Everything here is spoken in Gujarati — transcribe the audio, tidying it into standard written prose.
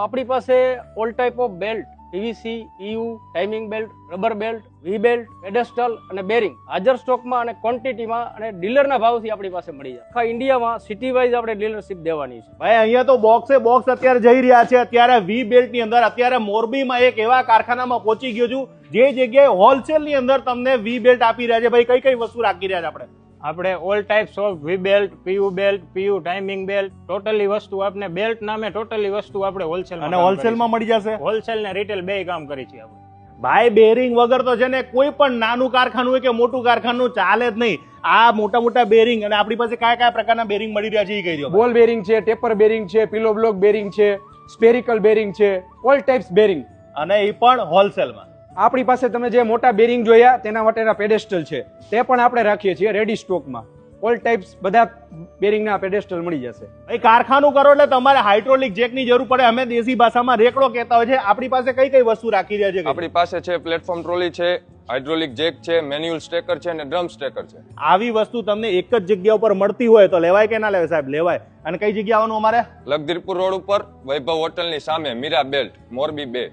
આપણી પાસે all type of belt PVC, EU, timing belt, rubber belt, V belt, pedestal અને બેરિંગ હાજર સ્ટોકમાં અને ક્વોન્ટિટીમાં અને ડીલરના ભાવથી આપણી પાસે મળી જાય. આખા ઇન્ડિયામાં સિટી વાઇઝ આપણે ડીલરશીપ દેવાની છે. ભાઈ અહીંયા તો બોક્સે બોક્સ અત્યારે જઈ રહ્યા છે. અત્યારે વી બેલ્ટ ની અંદર અત્યારે મોરબીમાં એક એવા કારખાનામાં પહોંચી ગયો છું જે જગ્યાએ હોલસેલ ની અંદર તમને વી બેલ્ટ આપી રહ્યા છે. ભાઈ કઈ કઈ વસ્તુ રાખી રહ્યા છે આપણે all types of V belt, PU timing belt, totally વસ્તુ આપણે બેલ્ટ નામે ટોટલી વસ્તુ આપણે હોલસેલ અને હોલસેલમાં મળી જશે. હોલસેલ ને રિટેલ બે કામ કરી છે આપણે. ભાઈ બેરિંગ વગર તો છે ને કોઈ પણ નાનું કારખાનું હોય કે મોટું કારખાનું ચાલે જ નહીં. આ મોટા મોટા બેરિંગ અને આપણી પાસે કયા કયા પ્રકારના બેરિંગ મળી રહ્યા છે એ કહી દો. બોલ બેરિંગ છે, ટેપર બેરિંગ છે, પિલો બ્લોક બેરિંગ છે, સ્પેરિકલ બેરિંગ છે, ઓલ ટાઈપ્સ બેરિંગ, અને એ પણ હોલસેલમાં. આપણી પાસે તમે જે મોટા બેરિંગ જોયા તેના માટેના પેડેસ્ટલ છે તે પણ આપણે રાખીએ છીએ રેડી સ્ટોકમાં. ઓલ ટાઈપ્સ બધા બેરિંગના પેડેસ્ટલ મળી જશે. ભાઈ કારખાનું કરો એટલે તમારે હાઇડ્રોલિક જેકની જરૂર પડે. અમે દેશી ભાષામાં રેકડો કહેતા હોય છે. આપણી પાસે કઈ કઈ વસ્તુ રાખી રહ્યા છે? આપણી પાસે છે પ્લેટફોર્મ ટ્રોલી છે, હાઇડ્રોલિક જેક છે, મેન્યુઅલ સ્ટેકર છે અને ડ્રમ સ્ટેકર છે. આવી વસ્તુ તમને એક જ જગ્યા ઉપર મળતી હોય તો લેવાય કે ના લેવાય સાહેબ? લેવાય. અને કઈ જગ્યા આવવાનું અમારે? લખધીરપુર રોડ ઉપર વૈભવ હોટલની સામે મીરા બેલ્ટ, મોરબી 2.